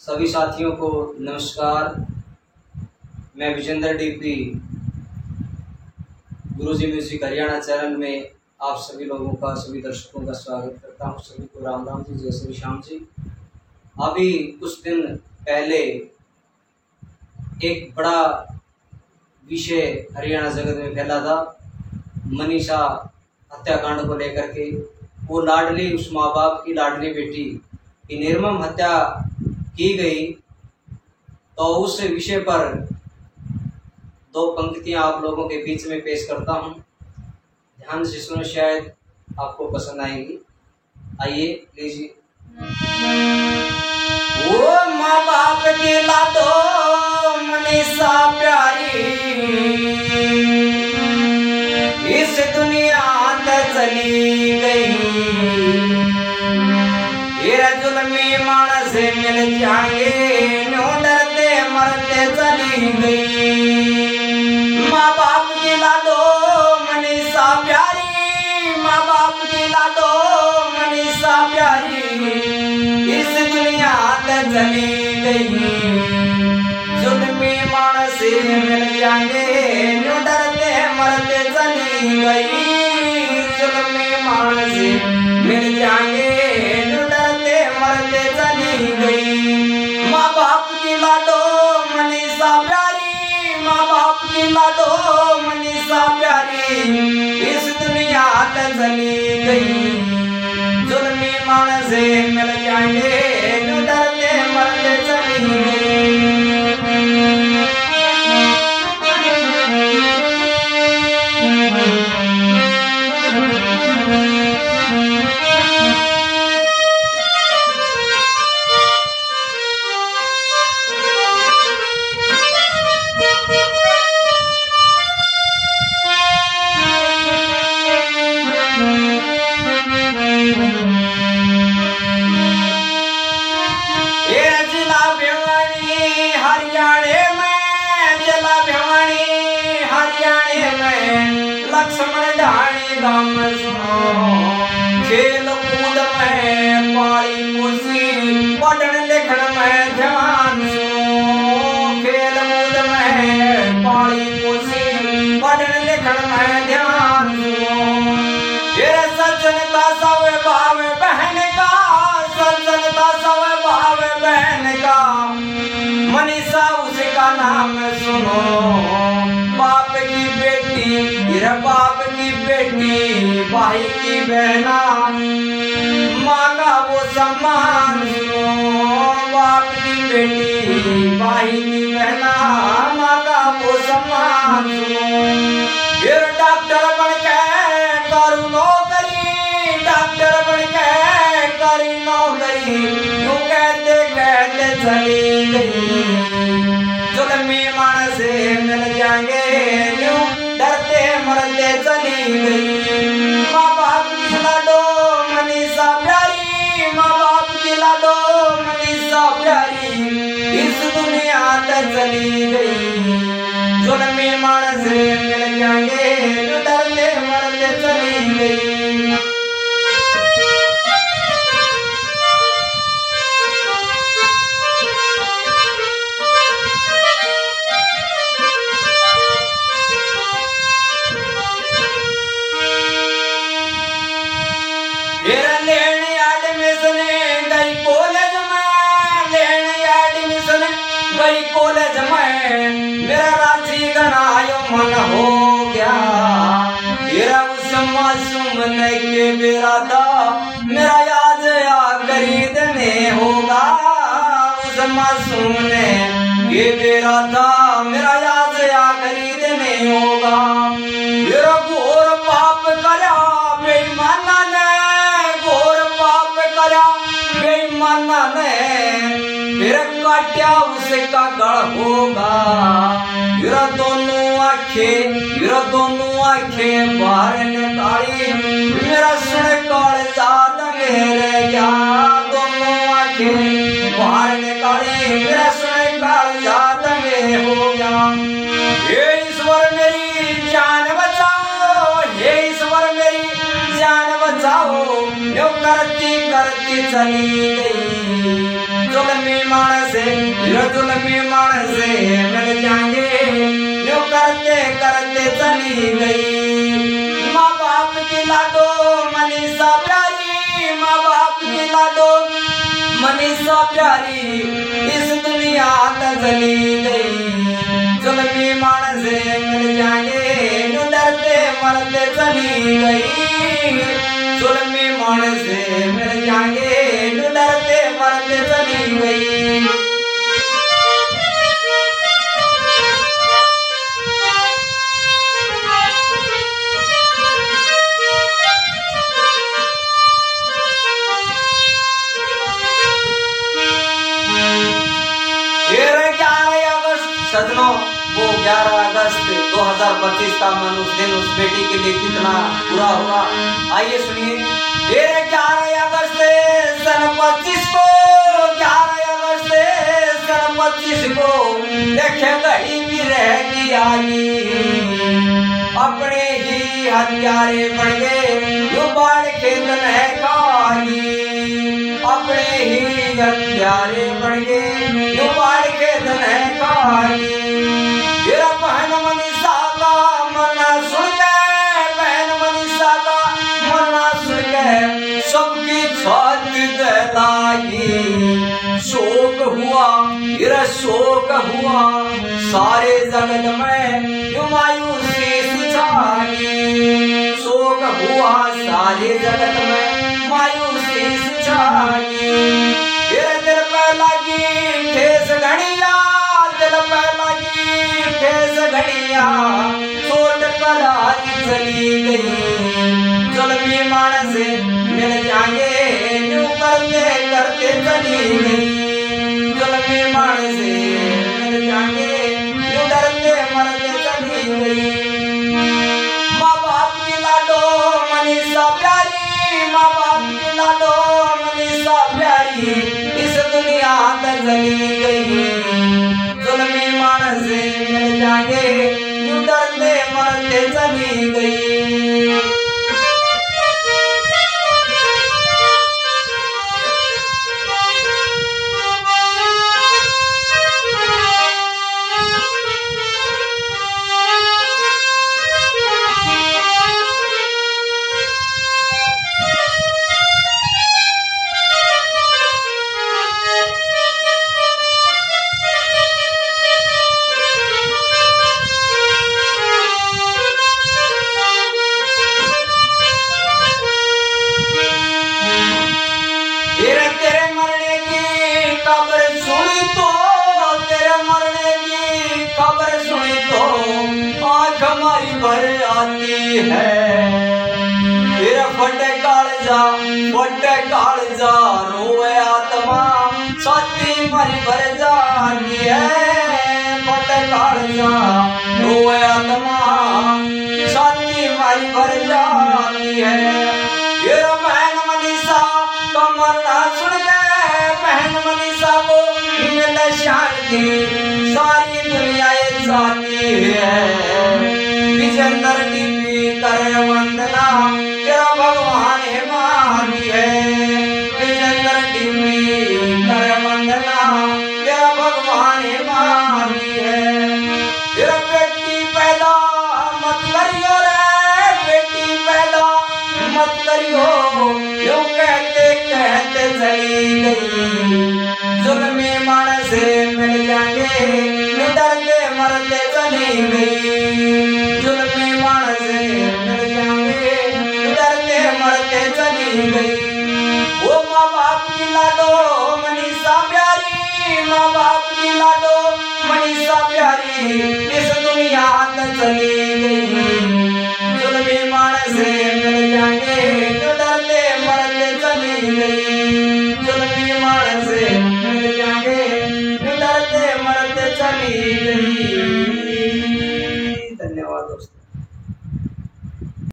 सभी साथियों को नमस्कार। मैं विजेंद्र डीपी गुरुजी म्यूजिक हरियाणा चैनल में आप सभी लोगों का, सभी दर्शकों का स्वागत करता हूं। सभी को राम राम जी, जय श्री श्याम जी। अभी कुछ दिन पहले एक बड़ा विषय हरियाणा जगत में फैला था, मनीषा हत्याकांड को लेकर के। वो लाडली, उस माँ बाप की लाडली बेटी की निर्मम हत्या की गई। तो उस विषय पर दो पंक्तियां आप लोगों के बीच में पेश करता हूं, ध्यान से सुनो, शायद आपको पसंद आएंगी। आइए लीजिए। ओ माँ बाप की लाडो मनीषा प्यारी, इस दुनिया से चली गई। जुल्मी मानस मिल जाएंगे, न्यों डरते मरते चली गई। माँ बाप की लाडो मनीषा प्यारी, माँ बाप की लाडो मनीषा प्यारी, इस दुनिया से चली गई। जुल्मी मानस मिल जाएंगे, न्यों डरते मरते चली गई। जुल्मी मानस मिल जाएंगे, मरते चली गई। माँ बाप की लाडो मनीषा प्यारी, माँ बाप की लाडो मनीषा प्यारी, इस दुनिया से चली गई। जुल्मी मानस मिल जाएंगे, डरते मरते चली गई। लक्ष्मण ढाणी गाम सुनो, खेल कूद में पाली खुशी, पढ़न लिखन में ध्यान सुनो। खेल कूद में पाली खुशी, पढ़न लिखन में ध्यान सुनो। तेरे सज्जनता सब भाव बहन का, सज्जनता सब भाव बहन का, मनीषा उसका नाम सुनो। बाप की बेटी, तेरा बाप की बेटी, भाई की बहना, माँ का वो सम्मान सुनो। बाप की बेटी, भाई की बहना, माँ का वो सम्मान सुनो। फिर डॉक्टर बन के करूँ नौकरी, डॉक्टर बन के करी नौकरी, यूं कहते कहते चली गई। जुल्मी मानस मिल जाएंगे, यूं डरते मरते चली गई। माँ बाप की लाडो मनीषा प्यारी, माँ बाप की लाडो मनीषा प्यारी, इस दुनिया से चली गई। जुल्मी मानस मिल जाएंगे, डरते मरते चली गई। कॉलेज में मेरा रांची गणायो मन हो गया। मेरा उस मासूम के मेरा था, मेरा याद आ खरीदने होगा। उस मासूम ने ये मेरा था, मेरा याद आ खरीदने होगा। मेरा घोर पाप करा बेईमाना ने, घोर पाप करा बेईमाना ने, मेरा काट्या उसका गढ़ होगा। मेरा दोनों आंखें बाहर निकाली, मेरा सुन काल जात मेरे गया। दोनों आंखें बाहर निकाली, मेरा सुन काल जात में हो गया। हे ईश्वर मेरी जान बचाओ, हे ईश्वर मेरी जान बचाओ, यो करती करती चली गई। जुल्मी मानसे जुल्मी मानसे मिल जाएंगे यूं करते करते चली गई। माँ बाप की लाडो मनीषा प्यारी, माँ बाप की लाडो मनीषा प्यारी इस दुनिया से चली गई। जुल्मी मानसे मिल जाएंगे यूं डरते मरते चली गई। जुल्मी मानसे मिल जाएंगे यूं डरते मरते चली गई। सजनों वो 11 अगस्त 2025 का मन उस दिन उस बेटी के लिए कितना बुरा होगा, आइए सुनिए। 11 अगस्त सन 25 को, 11 अगस्त सन 25 को देखे घड़ी भी रहेगी आई। अपने ही हत्यारे बन गए यूं बाढ़ खेत है खाई। अपने ही हत्यारे बन गए यूं बाढ़ खेत है खाई। मेरा बहन मनीषा का मरना सुन के, बहन मनीषा का मरना सुन के सबकी छाती दहलाई। शोक हुआ, मेरा शोक हुआ सारे जगत में यूं मायूसी छाई। शोक हुआ सारे जगत में मायूसी छाई। मेरे दिल पे लगी ठेस घड़िया, दिल पे लगी ठेस घड़िया चोट करारी चली गई। जुल्मी मानसे मिल जाएंगे यूं करते करते चली गई। जुल्मी मानसे मिल जाएंगे यूं डरते मरते चली गई। माँ बाप की लाडो मनीषा प्यारी, माँ बाप की लाडो मनीषा प्यारी इस दुनिया से चली गई। जुल्मी मानसे मिल जाएंगे यूं डरते मरते चली गई। तेरे मरने की खबर सुनी तो, तेरे मरने की खबर सुनी तो आँख हमारी भर आती है। तेरा फटे कालजा रोए आत्मा छाती मारी भर जाती है। फटे कालजा रोए आत्मा छाती मारी भर जाती है। तेरा बहन मनीषा का मरना सुन के बहन मनीषा को मिले शांति सारी दुनिया चाहती है। विजेंद्र टीवी करे वंदना तेरा भगवान है मानी है। विजेंद्र टीवी करे वंदना तेरा भगवान है मानी है। तेरा बेटी पैदा मत करियो रे, बेटी पैदा मत करियो यूं कहते कहते चली गई। जुल्मी मानसे मिल जाएंगे यूं डरते मरते चली गई। जुल्मी मानसे मिल जाएंगे यूं डरते मरते चली गई। वो माँ बाप की लाडो मनीषा प्यारी, माँ बाप की लाडो मनीषा प्यारी इस दुनिया से चली